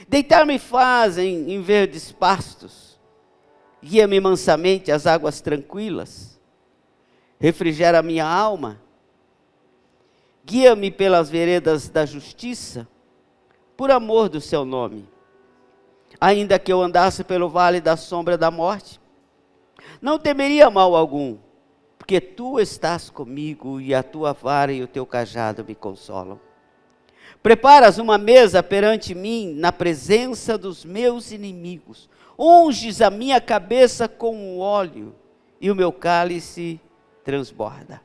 Deitar-me fazem em verdes pastos, guia-me mansamente às águas tranquilas, refrigera a minha alma, guia-me pelas veredas da justiça, por amor do seu nome. Ainda que eu andasse pelo vale da sombra da morte, não temeria mal algum, porque tu estás comigo e a tua vara e o teu cajado me consolam. Preparas uma mesa perante mim na presença dos meus inimigos. Unges a minha cabeça com óleo e o meu cálice transborda.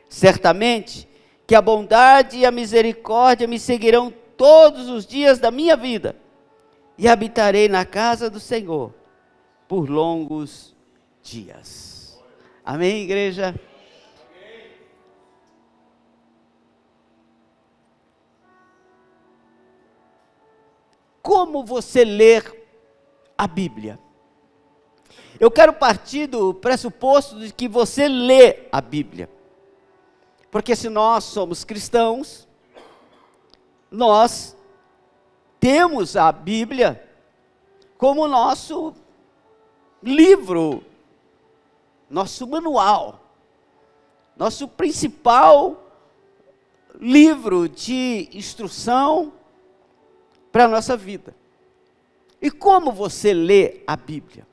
Certamente que a bondade e a misericórdia me seguirão todos os dias da minha vida e habitarei na casa do Senhor por longos dias. Amém, igreja? Como você ler a Bíblia? Eu quero partir do pressuposto de que você lê a Bíblia. Porque se nós somos cristãos, nós temos a Bíblia como nosso livro, nosso manual, nosso principal livro de instrução para a nossa vida. E como você lê a Bíblia?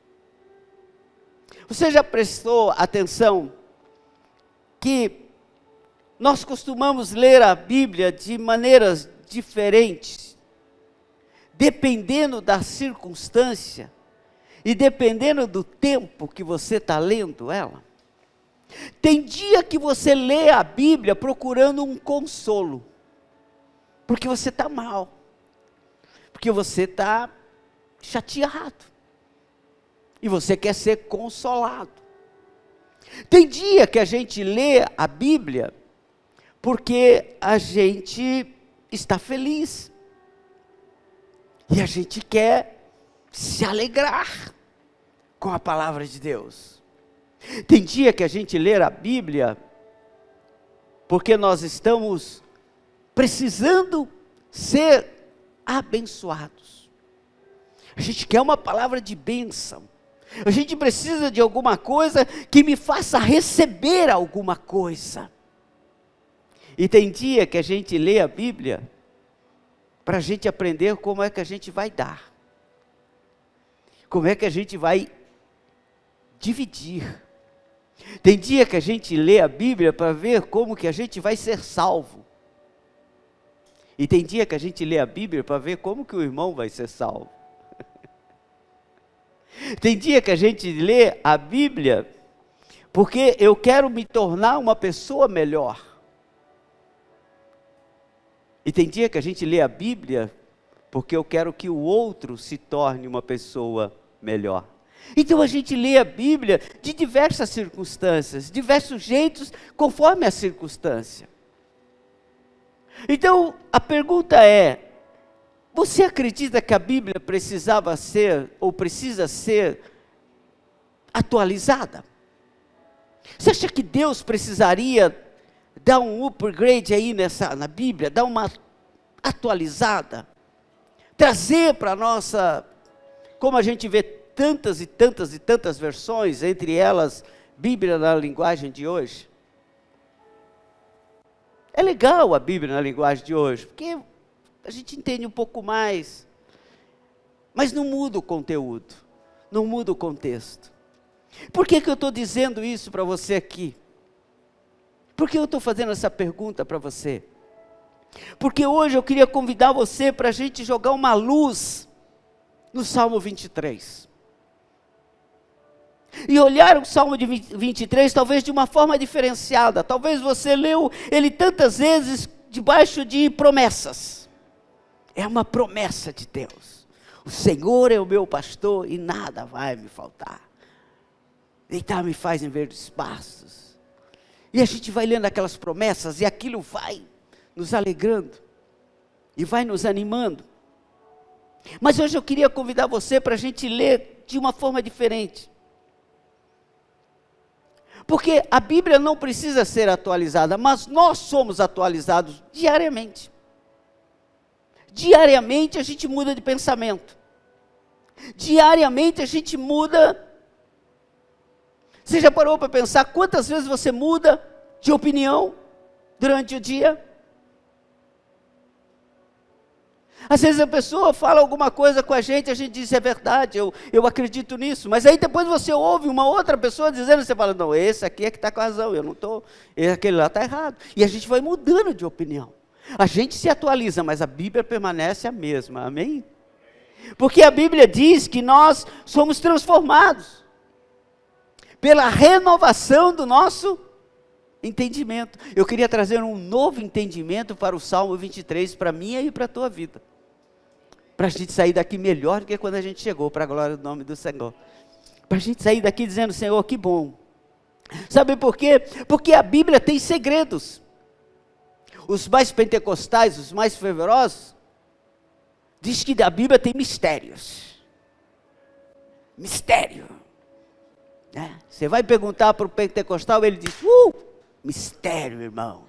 Você já prestou atenção que nós costumamos ler a Bíblia de maneiras diferentes, dependendo da circunstância e dependendo do tempo que você está lendo ela? Tem dia que você lê a Bíblia procurando um consolo, porque você está mal, porque você está chateado, e você quer ser consolado. Tem dia que a gente lê a Bíblia porque a gente está feliz, e a gente quer se alegrar com a palavra de Deus. Tem dia que a gente lê a Bíblia porque nós estamos precisando ser abençoados. A gente quer uma palavra de bênção. A gente precisa de alguma coisa que me faça receber alguma coisa. E tem dia que a gente lê a Bíblia para a gente aprender como é que a gente vai dar. Como é que a gente vai dividir. Tem dia que a gente lê a Bíblia para ver como que a gente vai ser salvo. E tem dia que a gente lê a Bíblia para ver como que o irmão vai ser salvo. Tem dia que a gente lê a Bíblia porque eu quero me tornar uma pessoa melhor. E tem dia que a gente lê a Bíblia porque eu quero que o outro se torne uma pessoa melhor. Então a gente lê a Bíblia de diversas circunstâncias, diversos jeitos, conforme a circunstância. Então a pergunta é: você acredita que a Bíblia precisava ser, ou precisa ser, atualizada? Você acha que Deus precisaria dar um upgrade aí na Bíblia, dar uma atualizada? Trazer para a nossa, como a gente vê tantas e tantas e tantas versões, entre elas, Bíblia na linguagem de hoje. É legal a Bíblia na linguagem de hoje, porque a gente entende um pouco mais, mas não muda o conteúdo, não muda o contexto. Por que eu estou dizendo isso para você aqui? Por que eu estou fazendo essa pergunta para você? Porque hoje eu queria convidar você para a gente jogar uma luz no Salmo 23. E olhar o Salmo de 23 talvez de uma forma diferenciada. Talvez você leu ele tantas vezes debaixo de promessas. É uma promessa de Deus. O Senhor é o meu pastor e nada vai me faltar. Deitar-me faz em verdes pastos. E a gente vai lendo aquelas promessas e aquilo vai nos alegrando. E vai nos animando. Mas hoje eu queria convidar você para a gente ler de uma forma diferente. Porque a Bíblia não precisa ser atualizada, mas nós somos atualizados diariamente. Diariamente a gente muda de pensamento. Diariamente a gente muda. Você já parou para pensar quantas vezes você muda de opinião durante o dia? Às vezes a pessoa fala alguma coisa com a gente diz, é verdade, eu acredito nisso. Mas aí depois você ouve uma outra pessoa dizendo, você fala, não, esse aqui é que está com razão, eu não estou, aquele lá está errado. E a gente vai mudando de opinião. A gente se atualiza, mas a Bíblia permanece a mesma, amém? Porque a Bíblia diz que nós somos transformados pela renovação do nosso entendimento. Eu queria trazer um novo entendimento para o Salmo 23, para mim e para a tua vida. Para a gente sair daqui melhor do que quando a gente chegou, para a glória do nome do Senhor. Para a gente sair daqui dizendo, Senhor, que bom. Sabe por quê? Porque a Bíblia tem segredos. Os mais pentecostais, os mais fervorosos, diz que a Bíblia tem mistérios. Mistério. Você vai perguntar para o pentecostal, ele diz, mistério, irmão.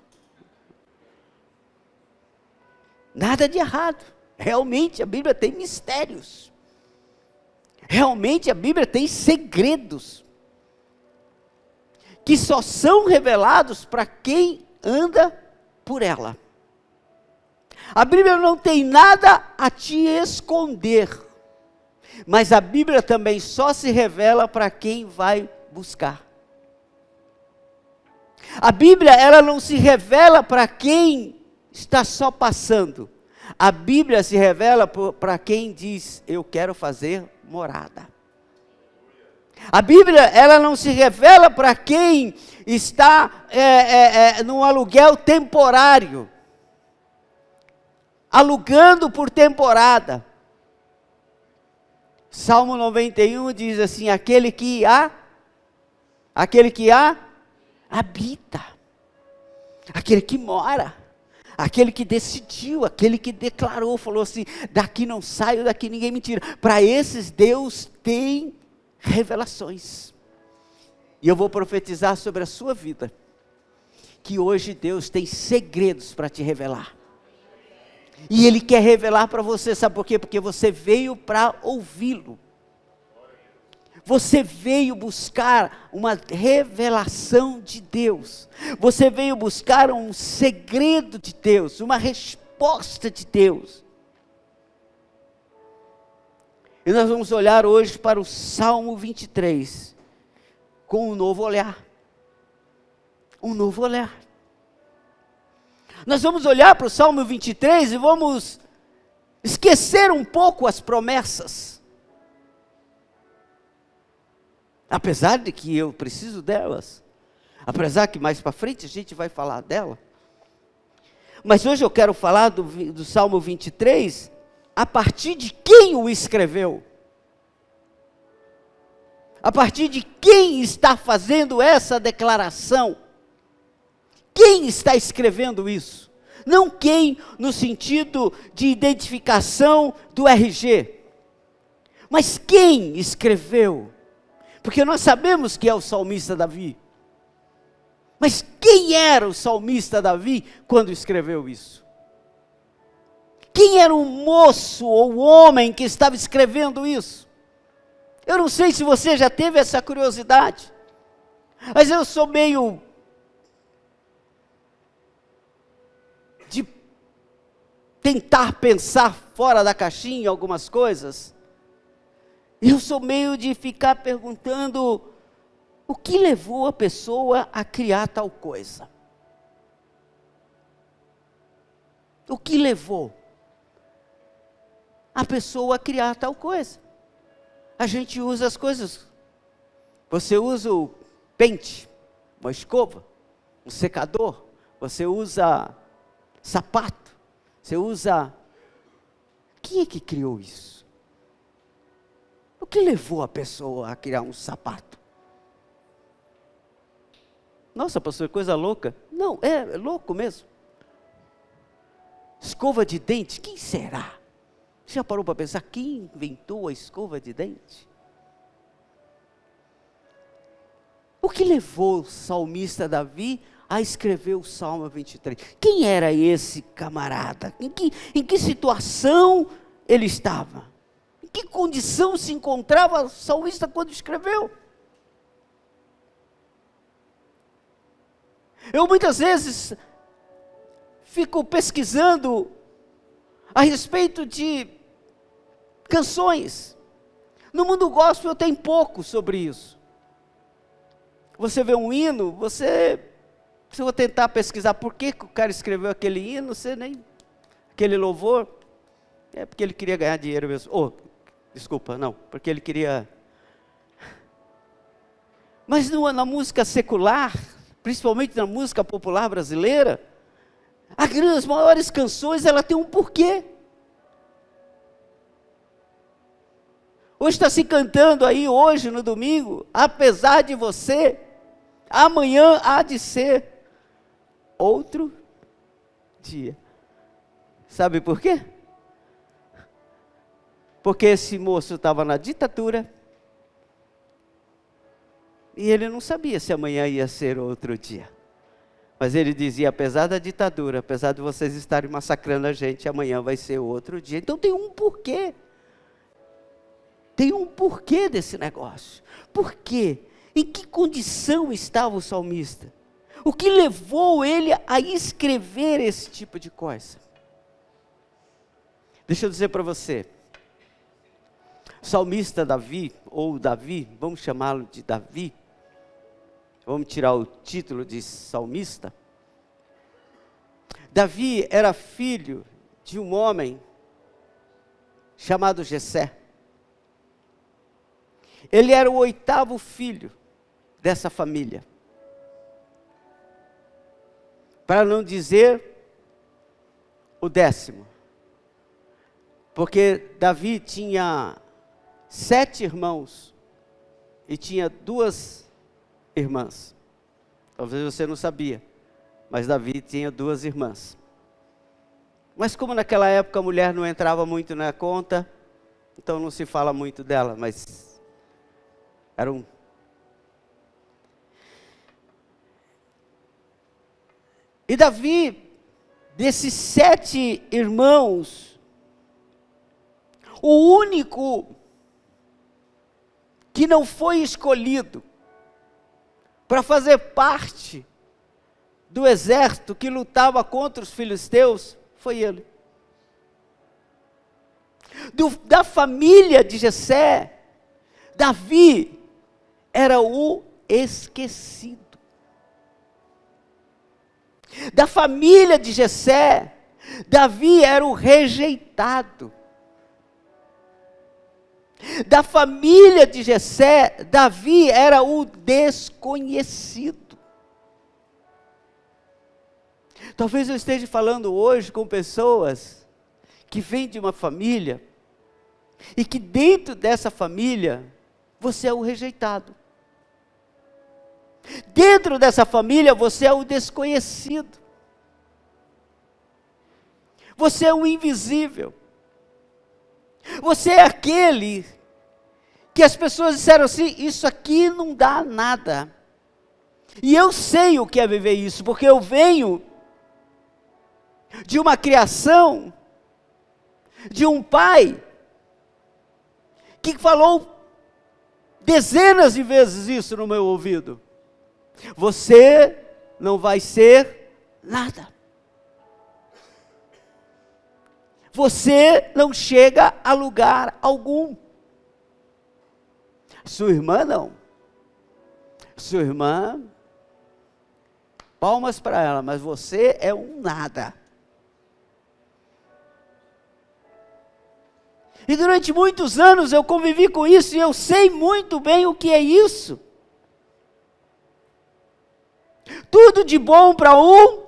Nada de errado. Realmente a Bíblia tem mistérios. Realmente a Bíblia tem segredos. Que só são revelados para quem anda por ela. A Bíblia não tem nada a te esconder. Mas a Bíblia também só se revela para quem vai buscar. A Bíblia, ela não se revela para quem está só passando. A Bíblia se revela para quem diz, eu quero fazer morada. A Bíblia, ela não se revela para quem está num aluguel temporário. Alugando por temporada. Salmo 91 diz assim, aquele que habita, aquele que mora, aquele que decidiu, aquele que declarou, falou assim, daqui não saio, daqui ninguém me tira. Para esses Deus tem revelações. E eu vou profetizar sobre a sua vida, que hoje Deus tem segredos para te revelar. E Ele quer revelar para você, sabe por quê? Porque você veio para ouvi-lo. Você veio buscar uma revelação de Deus. Você veio buscar um segredo de Deus, uma resposta de Deus. E nós vamos olhar hoje para o Salmo 23, com um novo olhar. Um novo olhar. Nós vamos olhar para o Salmo 23 e vamos esquecer um pouco as promessas. Apesar de que eu preciso delas. Apesar que mais para frente a gente vai falar dela. Mas hoje eu quero falar do Salmo 23, a partir de quem o escreveu. A partir de quem está fazendo essa declaração. Quem está escrevendo isso? Não quem no sentido de identificação do RG. Mas quem escreveu? Porque nós sabemos que é o salmista Davi. Mas quem era o salmista Davi quando escreveu isso? Quem era o moço ou o homem que estava escrevendo isso? Eu não sei se você já teve essa curiosidade. Mas eu sou meio de tentar pensar fora da caixinha em algumas coisas. Eu sou meio de ficar perguntando, o que levou a pessoa a criar tal coisa? O que levou a pessoa a criar tal coisa? A gente usa as coisas. Você usa o pente, uma escova, um secador, você usa sapato, você usa... Quem é que criou isso? O que levou a pessoa a criar um sapato? Nossa, pastor, coisa louca. Não, é louco mesmo. Escova de dente, quem será? Você já parou para pensar quem inventou a escova de dente? O que levou o salmista Davi a escrever o Salmo 23. Quem era esse camarada? Em que situação ele estava? Em que condição se encontrava o salmista quando escreveu? Eu muitas vezes fico pesquisando a respeito de canções. No mundo gospel tem pouco sobre isso. Você vê um hino, se eu tentar pesquisar por que o cara escreveu aquele hino, você nem, aquele louvor, é porque ele queria ganhar dinheiro mesmo. Desculpa, não, porque ele queria. Mas na música secular, principalmente na música popular brasileira, as maiores canções, ela tem um porquê. Hoje está se cantando aí, hoje no domingo, apesar de você, amanhã há de ser outro dia. Sabe por quê? Porque esse moço estava na ditadura e ele não sabia se amanhã ia ser outro dia. Mas ele dizia, apesar da ditadura, apesar de vocês estarem massacrando a gente, amanhã vai ser outro dia. Então tem um porquê. Tem um porquê desse negócio. Por quê? Em que condição estava o salmista? O que levou ele a escrever esse tipo de coisa? Deixa eu dizer para você. O salmista Davi, vamos chamá-lo de Davi. Vamos tirar o título de salmista. Davi era filho de um homem chamado Jessé. Ele era o 8º filho dessa família. Para não dizer o 10º. Porque Davi tinha 7 irmãos e tinha 2 irmãs. Talvez você não sabia, mas Davi tinha 2 irmãs. Mas como naquela época a mulher não entrava muito na conta, então não se fala muito dela, mas era um... E Davi, desses 7 irmãos, o único que não foi escolhido para fazer parte do exército que lutava contra os filisteus, foi ele. Da família de Jessé, Davi era o esquecido. Da família de Jessé, Davi era o rejeitado. Da família de Jessé, Davi era o desconhecido. Talvez eu esteja falando hoje com pessoas que vêm de uma família e que dentro dessa família você é o rejeitado. Dentro dessa família você é o desconhecido. Você é o invisível. Você é aquele que as pessoas disseram assim, isso aqui não dá nada. E eu sei o que é viver isso, porque eu venho de uma criação, de um pai, que falou dezenas de vezes isso no meu ouvido. Você não vai ser nada. Você não chega a lugar algum. Sua irmã não. Sua irmã, palmas para ela, mas você é um nada. E durante muitos anos eu convivi com isso e eu sei muito bem o que é isso. Tudo de bom para um,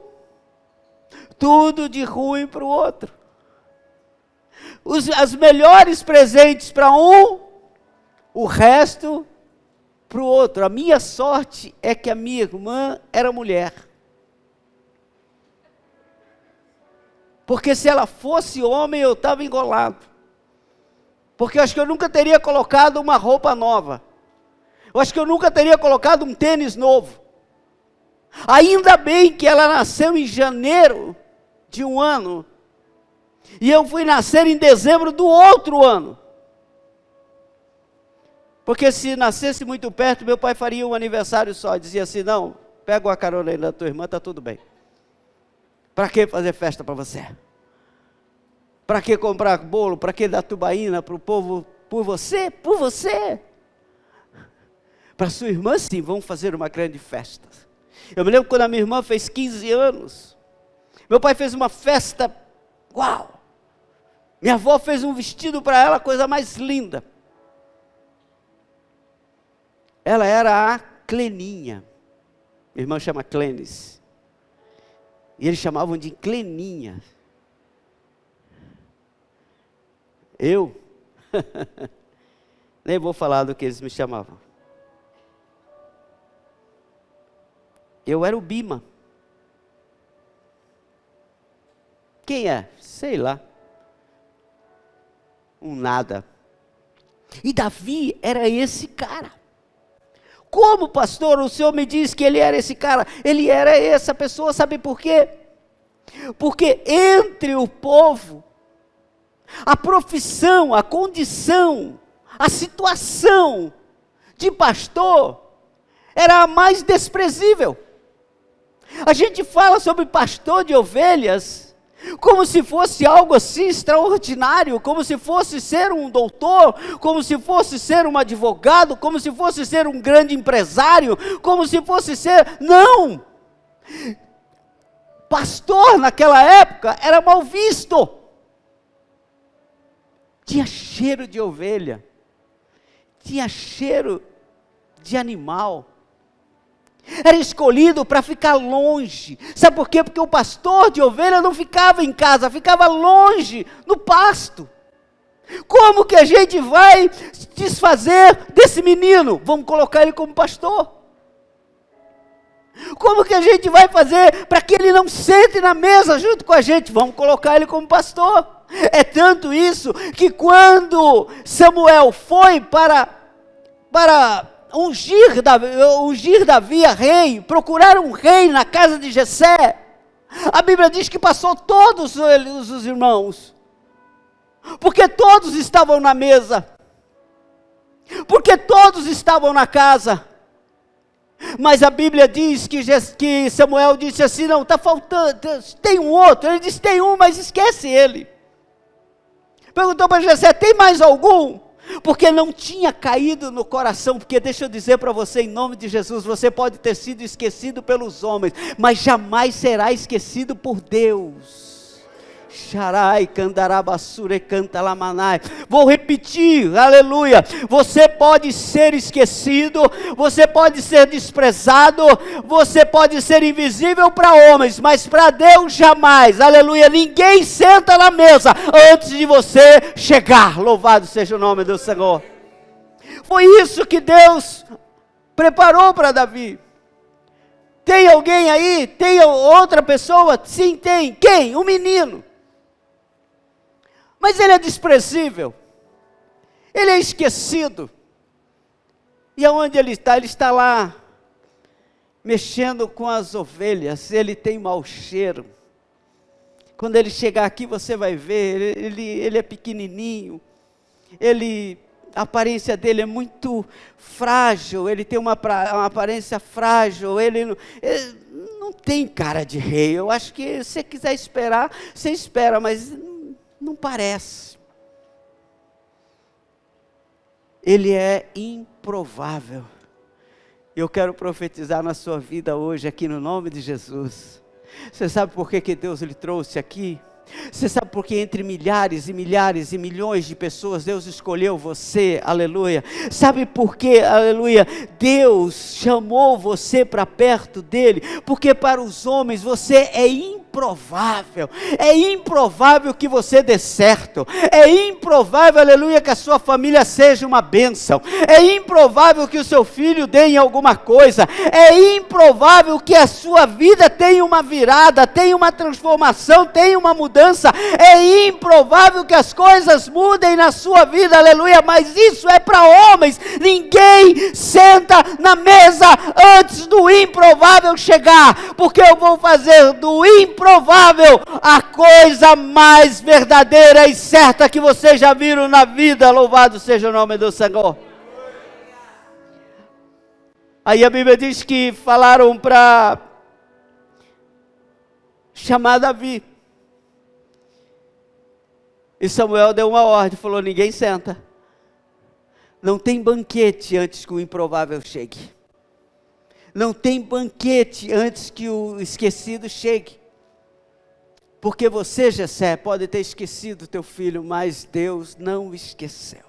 tudo de ruim para o outro. As melhores presentes para um, o resto para o outro. A minha sorte é que a minha irmã era mulher. Porque se ela fosse homem, eu estava engolado. Porque eu acho que eu nunca teria colocado uma roupa nova. Eu acho que eu nunca teria colocado um tênis novo. Ainda bem que ela nasceu em janeiro de um ano, e eu fui nascer em dezembro do outro ano. Porque se nascesse muito perto, meu pai faria um aniversário só. Dizia assim: não, pega uma carona aí da tua irmã, está tudo bem. Para que fazer festa para você? Para que comprar bolo? Para que dar tubaína para o povo? Por você? Por você. Para sua irmã, sim, vamos fazer uma grande festa. Eu me lembro quando a minha irmã fez 15 anos. Meu pai fez uma festa, uau! Minha avó fez um vestido para ela, a coisa mais linda. Ela era a Cleninha. Minha irmã chama Clenis. E eles chamavam de Cleninha. Eu? Nem vou falar do que eles me chamavam. Eu era o Bima. Quem é? Sei lá. Um nada. E Davi era esse cara. Como, pastor, o senhor me diz que ele era esse cara? Ele era essa pessoa, sabe por quê? Porque entre o povo, a profissão, a condição, a situação de pastor era a mais desprezível. A gente fala sobre pastor de ovelhas como se fosse algo assim extraordinário, como se fosse ser um doutor, como se fosse ser um advogado, como se fosse ser um grande empresário, como se fosse ser... Não! Pastor naquela época era mal visto. Tinha cheiro de ovelha, tinha cheiro de animal. Era escolhido para ficar longe. Sabe por quê? Porque o pastor de ovelha não ficava em casa, ficava longe, no pasto. Como que a gente vai desfazer desse menino? Vamos colocar ele como pastor. Como que a gente vai fazer para que ele não sente na mesa junto com a gente? Vamos colocar ele como pastor. É tanto isso que quando Samuel foi para ungir Davi a rei, procurar um rei na casa de Jessé, a Bíblia diz que passou todos os irmãos, porque todos estavam na mesa, porque todos estavam na casa. Mas a Bíblia diz que Samuel disse assim: não, está faltando, tem um outro. Ele disse: tem um, mas esquece ele. Perguntou para Jessé: tem mais algum? Porque não tinha caído no coração. Porque deixa eu dizer para você, em nome de Jesus, você pode ter sido esquecido pelos homens, mas jamais será esquecido por Deus. Xarai, candarabassure, canta lamanai. Vou repetir, aleluia. Você pode ser esquecido, você pode ser desprezado, você pode ser invisível para homens, mas para Deus jamais, aleluia. Ninguém senta na mesa antes de você chegar. Louvado seja o nome do Senhor. Foi isso que Deus preparou para Davi. Tem alguém aí? Tem outra pessoa? Sim, tem. Quem? Um menino. Mas ele é desprezível, ele é esquecido. E aonde ele está? Ele está lá, mexendo com as ovelhas. Ele tem mau cheiro. Quando ele chegar aqui, você vai ver, ele é pequenininho, a aparência dele é muito frágil, ele tem uma aparência frágil, ele não tem cara de rei. Eu acho que se você quiser esperar, você espera, mas não parece. Ele é improvável. Eu quero profetizar na sua vida hoje, aqui no nome de Jesus. Você sabe por que Deus lhe trouxe aqui? Você sabe por que entre milhares e milhares e milhões de pessoas Deus escolheu você, aleluia? Sabe por que, aleluia, Deus chamou você para perto dele? Porque para os homens você é improvável. improvável. É improvável que você dê certo. É improvável, aleluia, que a sua família seja uma bênção. É improvável que o seu filho dê em alguma coisa. É improvável que a sua vida tenha uma virada, tenha uma transformação, tenha uma mudança. É improvável que as coisas mudem na sua vida, aleluia, mas isso é para homens. Ninguém senta na mesa antes do improvável chegar, porque eu vou fazer do improvável a coisa mais verdadeira e certa que vocês já viram na vida. Louvado seja o nome do Senhor. Aí a Bíblia diz que falaram para chamar Davi. E Samuel deu uma ordem, falou: ninguém senta. Não tem banquete antes que o improvável chegue. Não tem banquete antes que o esquecido chegue. Porque você, Jessé, pode ter esquecido teu filho, mas Deus não o esqueceu.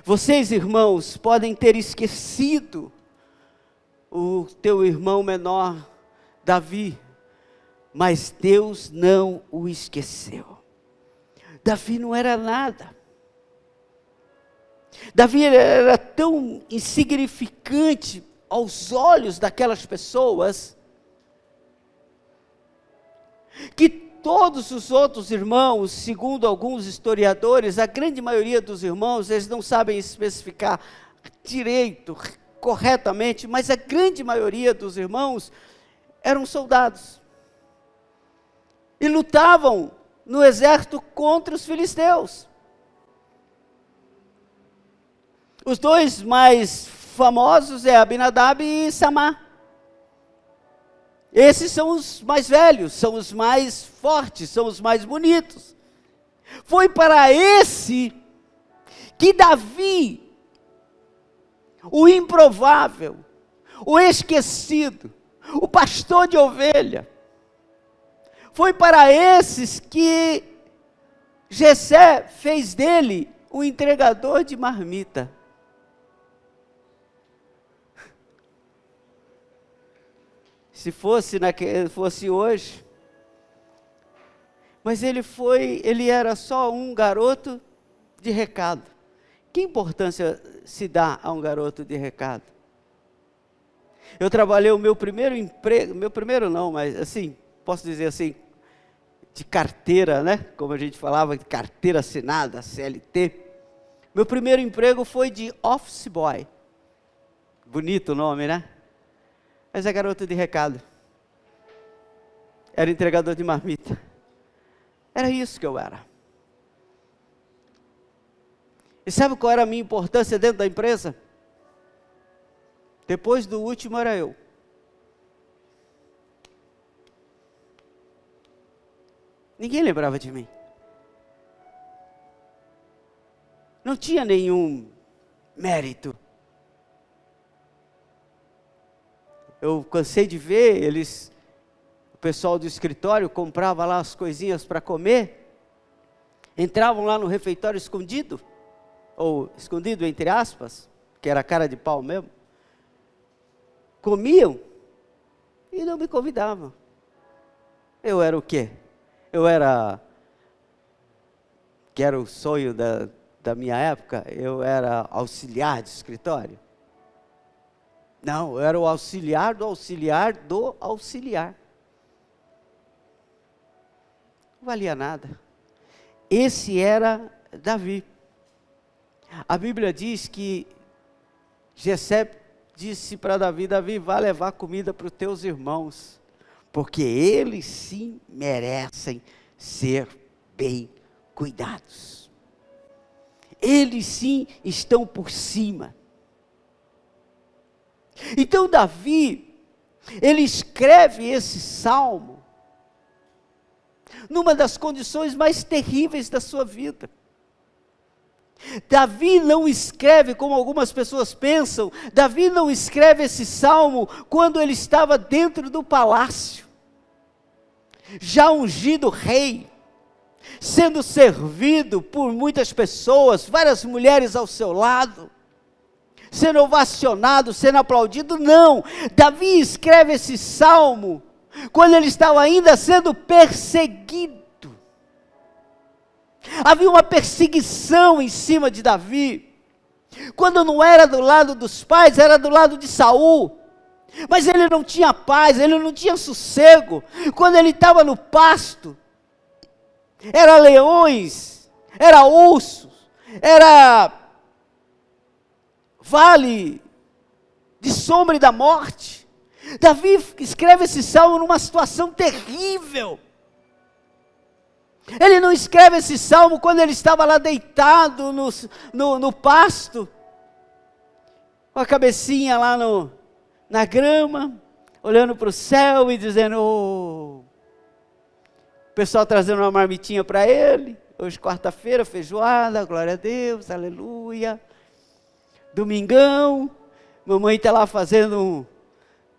Vocês, irmãos, podem ter esquecido o teu irmão menor, Davi, mas Deus não o esqueceu. Davi não era nada. Davi era tão insignificante aos olhos daquelas pessoas, que todos os outros irmãos, segundo alguns historiadores, a grande maioria dos irmãos, eles não sabem especificar direito, corretamente, mas a grande maioria dos irmãos eram soldados. E lutavam no exército contra os filisteus. Os dois mais famosos é Abinadab e Samá. Esses são os mais velhos, são os mais fortes, são os mais bonitos. Foi para esse que Davi, o improvável, o esquecido, o pastor de ovelha, foi para esses que Jessé fez dele o entregador de marmita. Se fosse hoje, mas ele era só um garoto de recado. Que importância se dá a um garoto de recado? Eu trabalhei o meu primeiro emprego, meu primeiro não, mas assim, posso dizer assim, de carteira, né? Como a gente falava, de carteira assinada, CLT. Meu primeiro emprego foi de office boy. Bonito o nome, né? Mas é garoto de recado. Era entregador de marmita. Era isso que eu era. E sabe qual era a minha importância dentro da empresa? Depois do último era eu. Ninguém lembrava de mim. Não tinha nenhum mérito. Eu cansei de ver o pessoal do escritório comprava lá as coisinhas para comer, entravam lá no refeitório escondido, ou escondido entre aspas, que era cara de pau mesmo, comiam e não me convidavam. Eu era o quê? Que era o sonho da minha época, eu era auxiliar de escritório. Não, eu era o auxiliar do auxiliar do auxiliar. Não valia nada. Esse era Davi. A Bíblia diz que Jessé disse para Davi: Davi, vá levar comida para os teus irmãos, porque eles sim merecem ser bem cuidados. Eles sim estão por cima. Então Davi, ele escreve esse salmo numa das condições mais terríveis da sua vida. Davi não escreve como algumas pessoas pensam. Davi não escreve esse salmo quando ele estava dentro do palácio, já ungido rei, sendo servido por muitas pessoas, várias mulheres ao seu lado, sendo ovacionado, sendo aplaudido. Não, Davi escreve esse salmo quando ele estava ainda sendo perseguido. Havia uma perseguição em cima de Davi. Quando não era do lado dos pais, era do lado de Saul. Mas ele não tinha paz, ele não tinha sossego. Quando ele estava no pasto, era leões, era ursos, era vale de sombra e da morte. Davi escreve esse salmo numa situação terrível. Ele não escreve esse salmo quando ele estava lá deitado no pasto, com a cabecinha lá na grama, olhando para o céu e dizendo, o pessoal trazendo uma marmitinha para ele, hoje quarta-feira, feijoada, glória a Deus, aleluia, domingão, mamãe está lá fazendo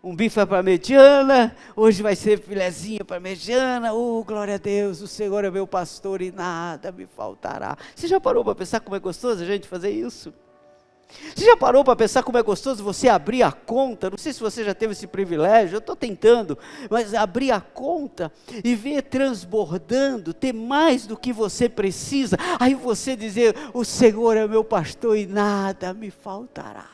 um bife para mediana, hoje vai ser filezinha para mediana, glória a Deus, o Senhor é meu pastor e nada me faltará. Você já parou para pensar como é gostoso a gente fazer isso? Você já parou para pensar como é gostoso você abrir a conta? Não sei se você já teve esse privilégio, eu estou tentando, mas abrir a conta e ver transbordando, ter mais do que você precisa, aí você dizer, o Senhor é meu pastor e nada me faltará.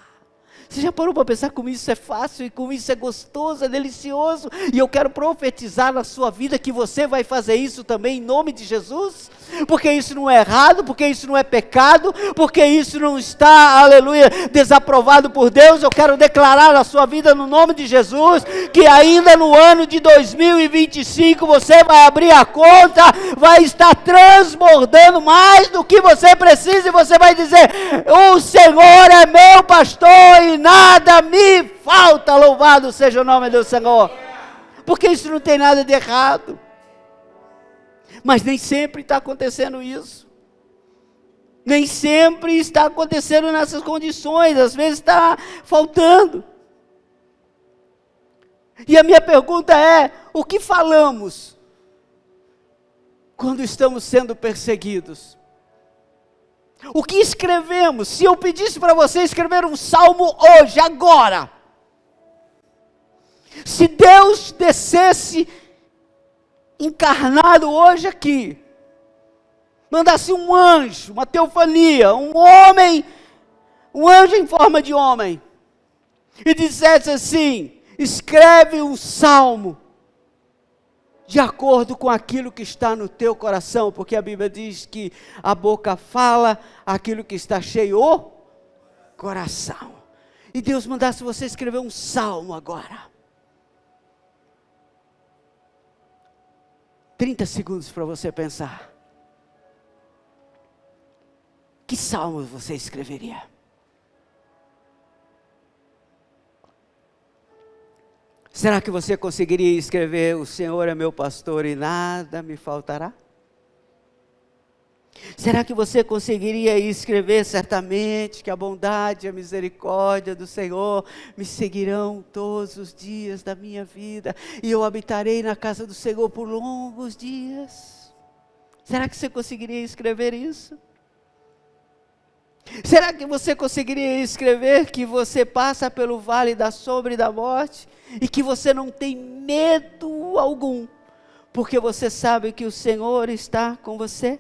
Você já parou para pensar como isso é fácil e como isso é gostoso, é delicioso? E eu quero profetizar na sua vida que você vai fazer isso também em nome de Jesus, porque isso não é errado, porque isso não é pecado, porque isso não está, aleluia, desaprovado por Deus. Eu quero declarar na sua vida no nome de Jesus, que ainda no ano de 2025 você vai abrir a conta, vai estar transbordando mais do que você precisa e você vai dizer, o Senhor é meu pastor e nada me falta, louvado seja o nome do Senhor, porque isso não tem nada de errado, mas nem sempre está acontecendo isso, nem sempre está acontecendo nessas condições, às vezes está faltando, e a minha pergunta é, o que falamos, quando estamos sendo perseguidos? O que escrevemos? Se eu pedisse para você escrever um salmo hoje, agora, se Deus descesse encarnado hoje aqui, mandasse um anjo, uma teofania, um homem, um anjo em forma de homem, e dissesse assim, escreve um salmo, de acordo com aquilo que está no teu coração, porque a Bíblia diz que a boca fala aquilo que está cheio, o coração. E Deus mandasse você escrever um salmo agora. 30 segundos para você pensar. Que salmo você escreveria? Será que você conseguiria escrever, o Senhor é meu pastor e nada me faltará? Será que você conseguiria escrever, certamente, que a bondade e a misericórdia do Senhor me seguirão todos os dias da minha vida, e eu habitarei na casa do Senhor por longos dias? Será que você conseguiria escrever isso? Será que você conseguiria escrever que você passa pelo vale da sombra e da morte, e que você não tem medo algum, porque você sabe que o Senhor está com você?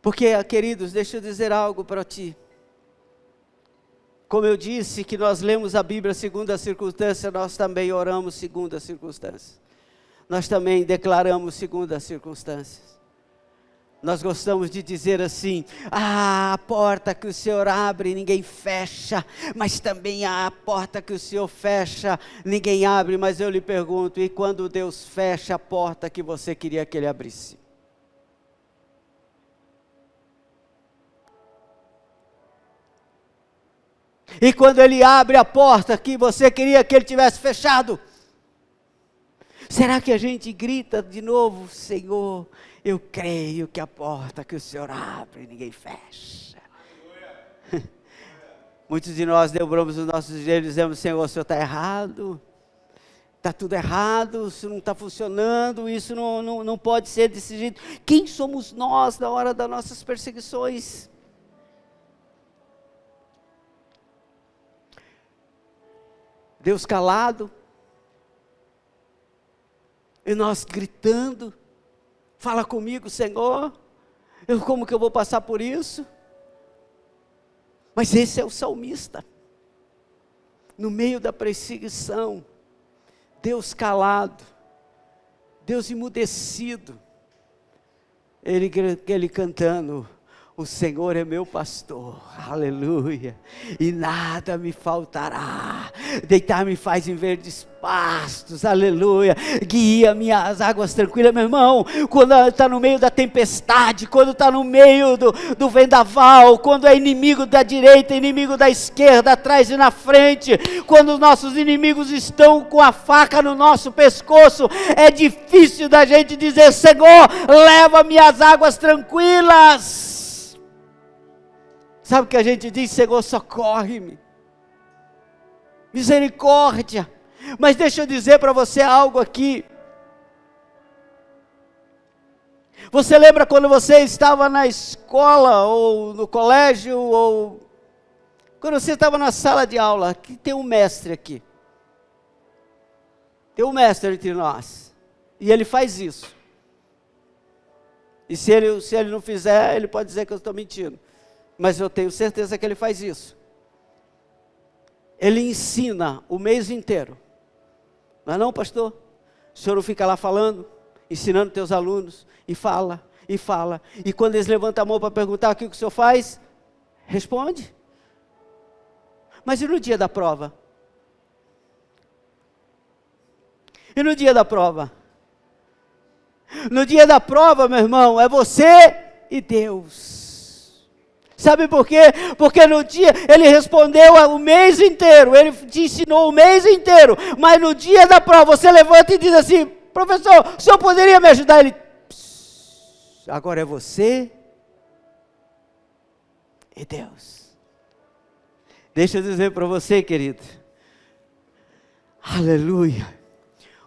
Porque, queridos, deixa eu dizer algo para ti. Como eu disse que nós lemos a Bíblia segundo a circunstância, nós também oramos segundo as circunstâncias. Nós também declaramos segundo as circunstâncias. Nós gostamos de dizer assim, a porta que o Senhor abre, ninguém fecha, mas também a porta que o Senhor fecha, ninguém abre. Mas eu lhe pergunto, e quando Deus fecha a porta que você queria que Ele abrisse? E quando Ele abre a porta que você queria que Ele tivesse fechado? Será que a gente grita de novo, Senhor, eu creio que a porta que o Senhor abre, ninguém fecha. Muitos de nós dobramos os nossos joelhos e dizemos, Senhor, o Senhor está errado, está tudo errado, isso não está funcionando, isso não pode ser desse jeito. Quem somos nós na hora das nossas perseguições? Deus calado, e nós gritando, fala comigo, Senhor, como que eu vou passar por isso? Mas esse é o salmista, no meio da perseguição, Deus calado, Deus emudecido, ele cantando, o Senhor é meu pastor, aleluia, e nada me faltará, deitar-me faz em verdes pastos, aleluia, guia-me às águas tranquilas, meu irmão, quando está no meio da tempestade, quando está no meio do vendaval, quando é inimigo da direita, inimigo da esquerda, atrás e na frente, quando os nossos inimigos estão com a faca no nosso pescoço, é difícil da gente dizer, Senhor, leva-me às águas tranquilas. Sabe o que a gente diz? Senhor, socorre-me, misericórdia. Mas deixa eu dizer para você algo aqui. Você lembra quando você estava na escola, ou no colégio, ou quando você estava na sala de aula, que tem um mestre aqui. Tem um mestre entre nós, e ele faz isso. E se ele não fizer, ele pode dizer que eu estou mentindo. Mas eu tenho certeza que ele faz isso. Ele ensina o mês inteiro. Não é não, pastor? O senhor não fica lá falando, ensinando teus alunos, e fala, e fala. E quando eles levantam a mão para perguntar o que o senhor faz, responde. Mas e no dia da prova? E no dia da prova? No dia da prova, meu irmão, é você e Deus. Sabe por quê? Porque no dia, ele respondeu o mês inteiro, ele te ensinou o mês inteiro, mas no dia da prova, você levanta e diz assim, professor, o senhor poderia me ajudar? Ele, agora é você e Deus. Deixa eu dizer para você, querido, aleluia,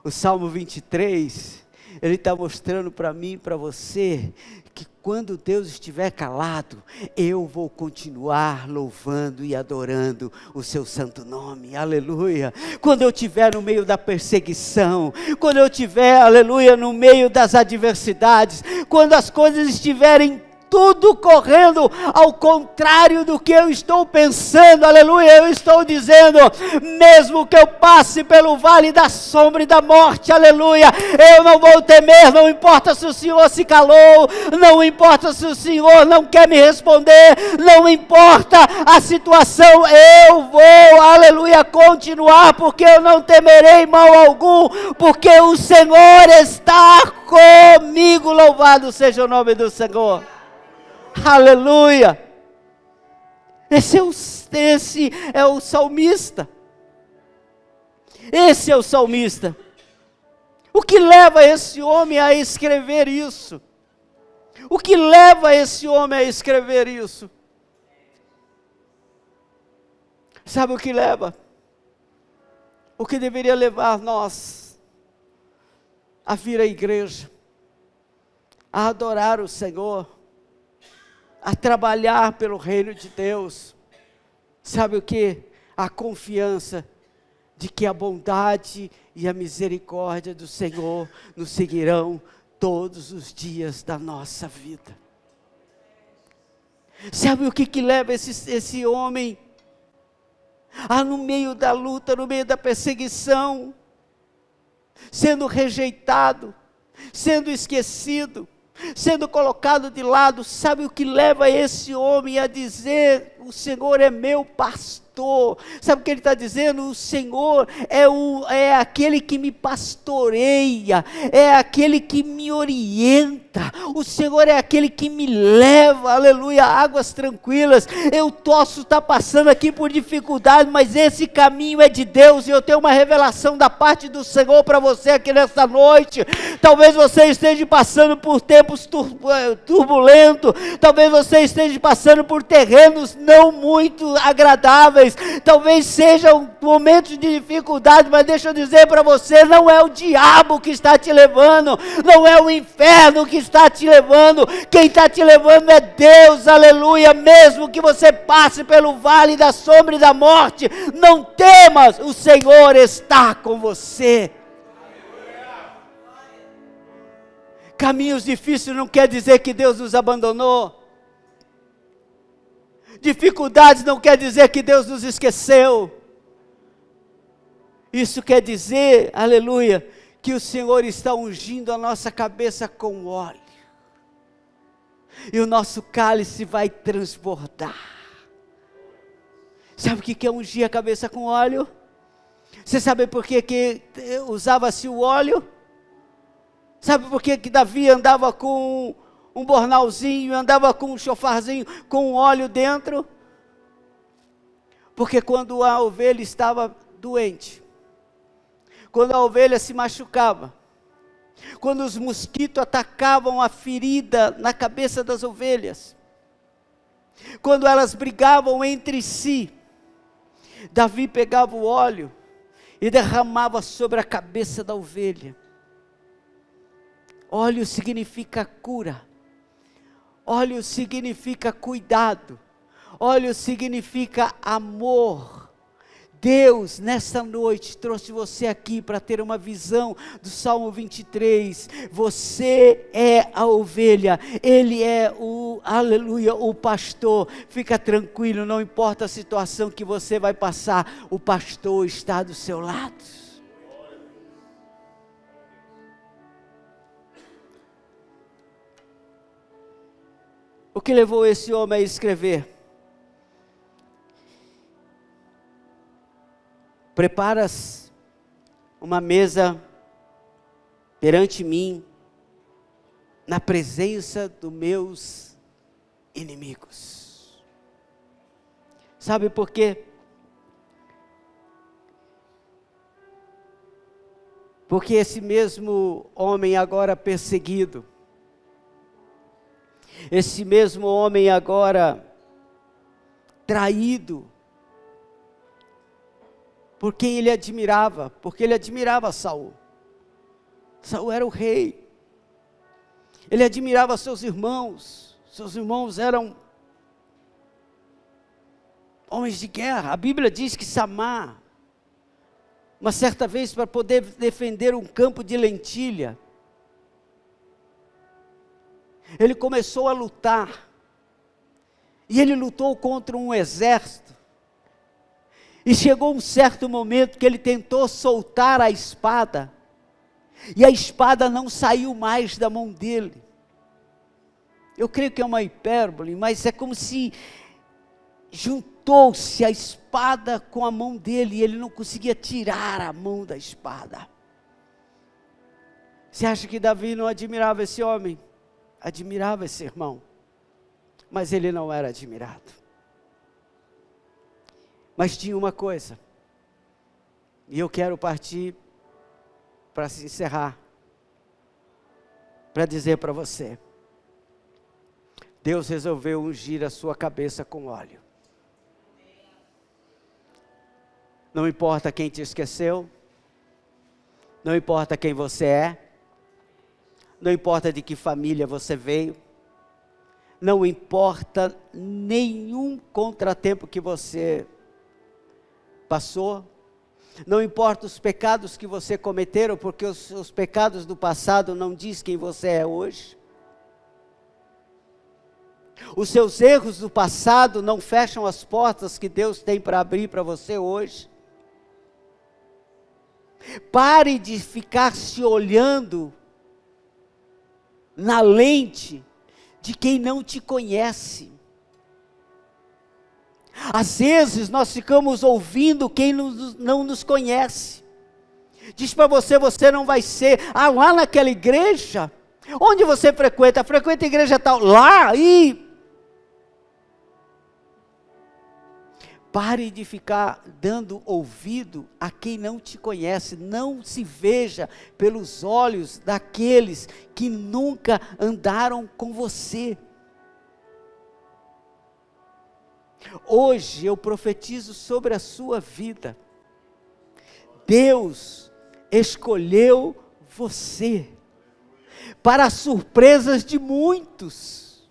o Salmo 23, ele está mostrando para mim e para você, que quando Deus estiver calado, eu vou continuar louvando e adorando o seu santo nome, aleluia. Quando eu estiver no meio da perseguição, quando eu estiver, aleluia, no meio das adversidades, quando as coisas estiverem tudo correndo ao contrário do que eu estou pensando, aleluia, eu estou dizendo, mesmo que eu passe pelo vale da sombra e da morte, aleluia, eu não vou temer, não importa se o Senhor se calou, não importa se o Senhor não quer me responder, não importa a situação, eu vou, aleluia, continuar, porque eu não temerei mal algum, porque o Senhor está comigo, louvado seja o nome do Senhor. Aleluia, esse é o salmista, esse é o salmista, o que leva esse homem a escrever isso, o que leva esse homem a escrever isso, sabe o que leva, o que deveria levar nós a vir à igreja, a adorar o Senhor, a trabalhar pelo reino de Deus, sabe o que? A confiança de que a bondade e a misericórdia do Senhor nos seguirão todos os dias da nossa vida. Sabe o que leva esse homem a, no meio da luta, no meio da perseguição, sendo rejeitado, sendo esquecido, sendo colocado de lado, sabe o que leva esse homem a dizer, o Senhor é meu pastor, sabe o que ele está dizendo? O Senhor é aquele que me pastoreia, é aquele que me orienta, o Senhor é aquele que me leva, aleluia, a águas tranquilas. Eu posso estar passando aqui por dificuldade, mas esse caminho é de Deus, e eu tenho uma revelação da parte do Senhor para você aqui nesta noite. Talvez você esteja passando por tempos turbulentos, talvez você esteja passando por terrenos não muito agradáveis, talvez sejam momentos de dificuldade, mas deixa eu dizer para você, não é o diabo que está te levando, não é o inferno que está te levando, quem está te levando é Deus, aleluia. Mesmo que você passe pelo vale da sombra e da morte, não temas, o Senhor está com você. Caminhos difíceis não quer dizer que Deus nos abandonou. Dificuldades não quer dizer que Deus nos esqueceu. Isso quer dizer, aleluia, que o Senhor está ungindo a nossa cabeça com óleo. E o nosso cálice vai transbordar. Sabe o que é ungir a cabeça com óleo? Você sabe por que usava-se o óleo? Sabe por que Davi andava com um bornalzinho, andava com um chofarzinho, com um óleo dentro? Porque quando a ovelha estava doente, quando a ovelha se machucava, quando os mosquitos atacavam a ferida na cabeça das ovelhas, quando elas brigavam entre si, Davi pegava o óleo e derramava sobre a cabeça da ovelha. Óleo significa cura, óleo significa cuidado, óleo significa amor. Deus, nessa noite, trouxe você aqui para ter uma visão do Salmo 23, você é a ovelha, Ele é aleluia, o pastor. Fica tranquilo, não importa a situação que você vai passar, o pastor está do seu lado. O que levou esse homem a escrever? Preparas uma mesa perante mim, na presença dos meus inimigos. Sabe por quê? Porque esse mesmo homem agora perseguido, esse mesmo homem agora traído, por quem ele admirava, porque ele admirava Saul. Saul era o rei, ele admirava seus irmãos eram homens de guerra. A Bíblia diz que Samar, uma certa vez, para poder defender um campo de lentilha, ele começou a lutar, e ele lutou contra um exército, e chegou um certo momento que ele tentou soltar a espada, e a espada não saiu mais da mão dele. Eu creio que é uma hipérbole, mas é como se juntou-se a espada com a mão dele, e ele não conseguia tirar a mão da espada. Você acha que Davi não admirava esse homem? Admirava esse irmão, mas ele não era admirado. Mas tinha uma coisa, e eu quero partir para se encerrar, para dizer para você: Deus resolveu ungir a sua cabeça com óleo. Não importa quem te esqueceu, não importa quem você é, não importa de que família você veio, não importa nenhum contratempo que você passou, não importa os pecados que você cometeram, porque os pecados do passado não diz quem você é hoje. Os seus erros do passado não fecham as portas que Deus tem para abrir para você hoje. Pare de ficar se olhando na lente de quem não te conhece. Às vezes nós ficamos ouvindo quem não nos conhece. Diz para você, você não vai ser, lá naquela igreja, onde você frequenta a igreja tal, lá, e pare de ficar dando ouvido a quem não te conhece. Não se veja pelos olhos daqueles que nunca andaram com você. Hoje eu profetizo sobre a sua vida. Deus escolheu você para surpresas de muitos.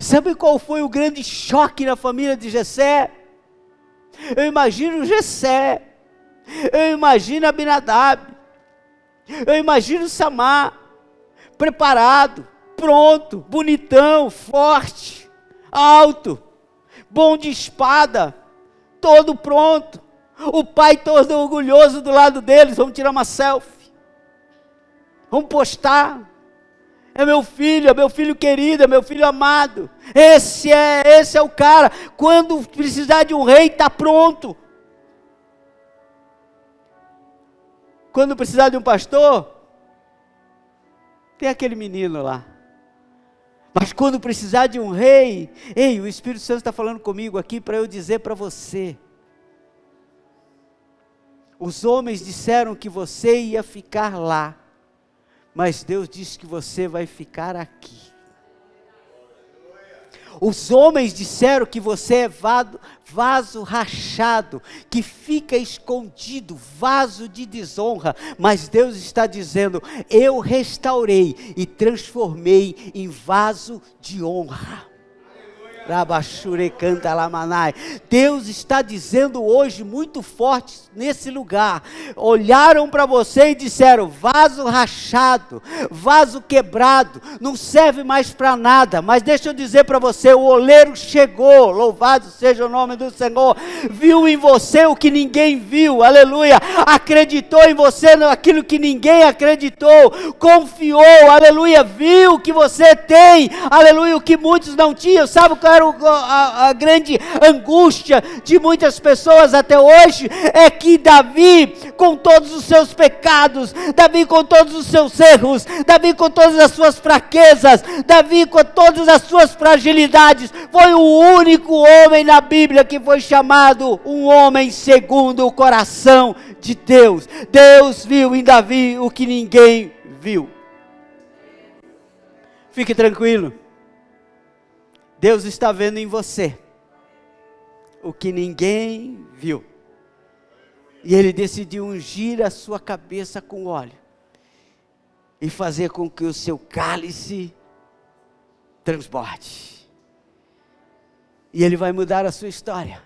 Sabe qual foi o grande choque na família de Jessé? Eu imagino Jessé, eu imagino Abinadab, eu imagino Samar, preparado, pronto, bonitão, forte, alto, bom de espada, todo pronto, o pai todo orgulhoso do lado deles. Vamos tirar uma selfie, vamos postar, é meu filho querido, é meu filho amado, esse é o cara. Quando precisar de um rei, está pronto. Quando precisar de um pastor, tem aquele menino lá. Mas quando precisar de um rei, ei, o Espírito Santo está falando comigo aqui para eu dizer para você. Os homens disseram que você ia ficar lá, mas Deus disse que você vai ficar aqui. Os homens disseram que você é vaso rachado, que fica escondido, vaso de desonra, mas Deus está dizendo: eu restaurei e transformei em vaso de honra. Rabachure canta lamanai. Deus está dizendo hoje muito forte nesse lugar. Olharam para você e disseram: vaso rachado, vaso quebrado, não serve mais para nada. Mas deixa eu dizer para você, o oleiro chegou, louvado seja o nome do Senhor. Viu em você o que ninguém viu, aleluia. Acreditou em você naquilo que ninguém acreditou, confiou, aleluia. Viu que você tem, aleluia, o que muitos não tinham. Sabe qual era a grande angústia de muitas pessoas até hoje? É que Davi, com todos os seus pecados, Davi com todos os seus erros, Davi com todas as suas fraquezas, Davi com todas as suas fragilidades, foi o único homem na Bíblia que foi chamado um homem segundo o coração de Deus. Deus viu em Davi o que ninguém viu. Fique tranquilo. Deus está vendo em você o que ninguém viu. E Ele decidiu ungir a sua cabeça com óleo e fazer com que o seu cálice transborde. E Ele vai mudar a sua história.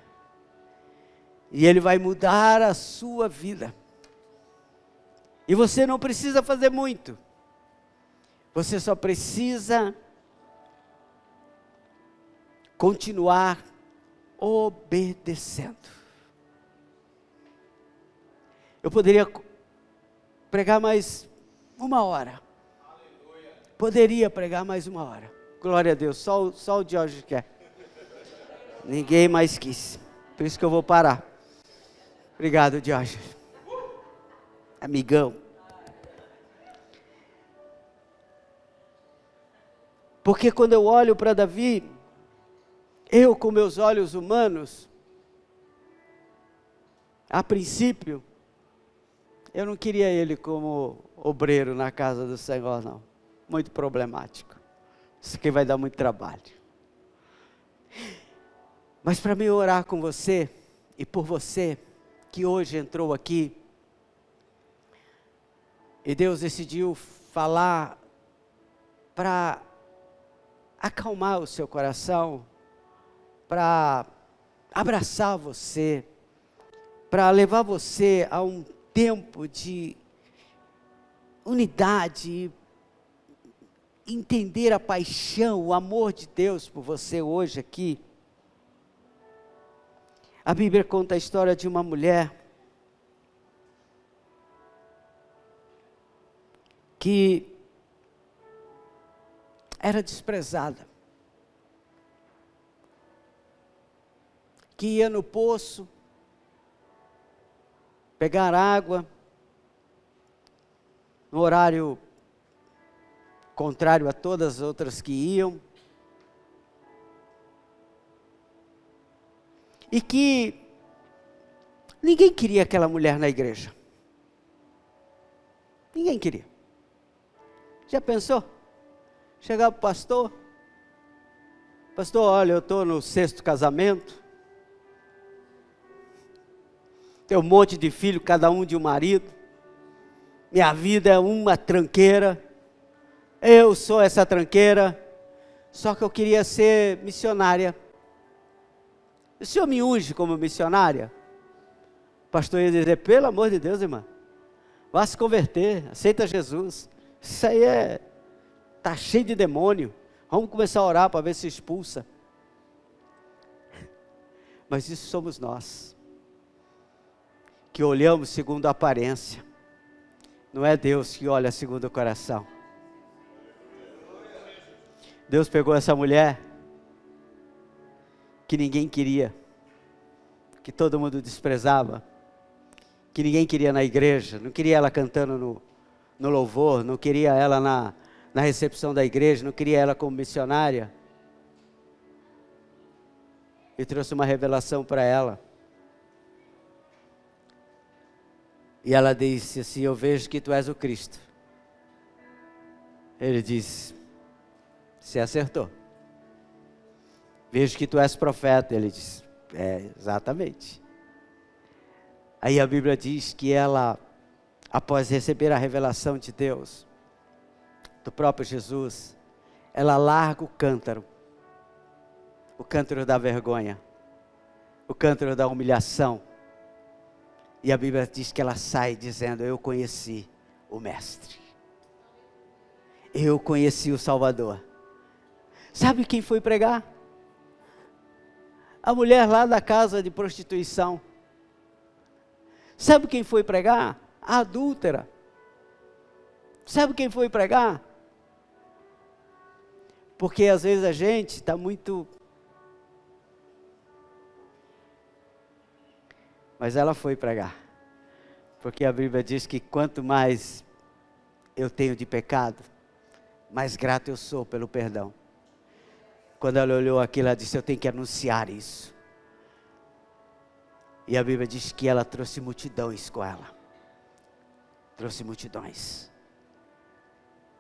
E Ele vai mudar a sua vida. E você não precisa fazer muito. Você só precisa continuar obedecendo. Eu poderia pregar mais 1 hora. Poderia pregar mais 1 hora. Glória a Deus, só o Jorge quer. Ninguém mais quis. Por isso que eu vou parar. Obrigado, Jorge. Amigão. Porque quando eu olho para Davi, eu com meus olhos humanos, a princípio, eu não queria ele como obreiro na casa do Senhor, não. Muito problemático. Isso aqui vai dar muito trabalho. Mas para mim orar com você, e por você, que hoje entrou aqui, e Deus decidiu falar para acalmar o seu coração, para abraçar você, para levar você a um tempo de unidade, entender a paixão, o amor de Deus por você hoje aqui. A Bíblia conta a história de uma mulher que era desprezada, que ia no poço pegar água, no horário contrário a todas as outras que iam, e que ninguém queria aquela mulher na igreja. Ninguém queria. Já pensou? Chegar para o pastor, Pastor, olha, eu estou no 6º casamento. Tenho um monte de filho, cada um de um marido. Minha vida é uma tranqueira. Eu sou essa tranqueira. Só que eu queria ser missionária. O senhor me unge como missionária? O pastor ia dizer, pelo amor de Deus, irmã, vá se converter, aceita Jesus. Isso aí está cheio de demônio. Vamos começar a orar para ver se expulsa. Mas isso somos nós, que olhamos segundo a aparência. Não é Deus que olha segundo o coração. Deus pegou essa mulher, que ninguém queria, que todo mundo desprezava, que ninguém queria na igreja, não queria ela cantando no louvor, não queria ela na recepção da igreja, não queria ela como missionária. E trouxe uma revelação para ela. E ela disse assim, eu vejo que tu és o Cristo. Ele disse, você acertou. Vejo que tu és profeta. Ele disse, exatamente. Aí a Bíblia diz que ela, após receber a revelação de Deus, do próprio Jesus, ela larga o cântaro da vergonha, o cântaro da humilhação, e a Bíblia diz que ela sai dizendo, eu conheci o Mestre, eu conheci o Salvador. Sabe quem foi pregar? A mulher lá da casa de prostituição. Sabe quem foi pregar? A adúltera. Sabe quem foi pregar? Porque às vezes a gente está muito... Mas ela foi pregar. Porque a Bíblia diz que quanto mais eu tenho de pecado, mais grato eu sou pelo perdão. Quando ela olhou aquilo, ela disse, eu tenho que anunciar isso. E a Bíblia diz que ela trouxe multidões com ela. Trouxe multidões.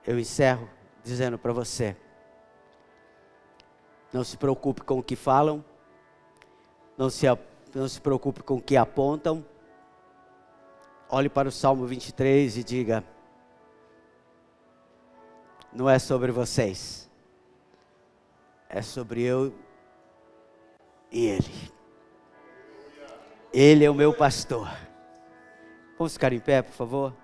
Eu encerro dizendo para você, não se preocupe com o que falam, não se preocupe com o que apontam. Olhe para o Salmo 23 e diga, não é sobre vocês, é sobre eu e Ele. Ele é o meu pastor. Vamos ficar em pé, por favor?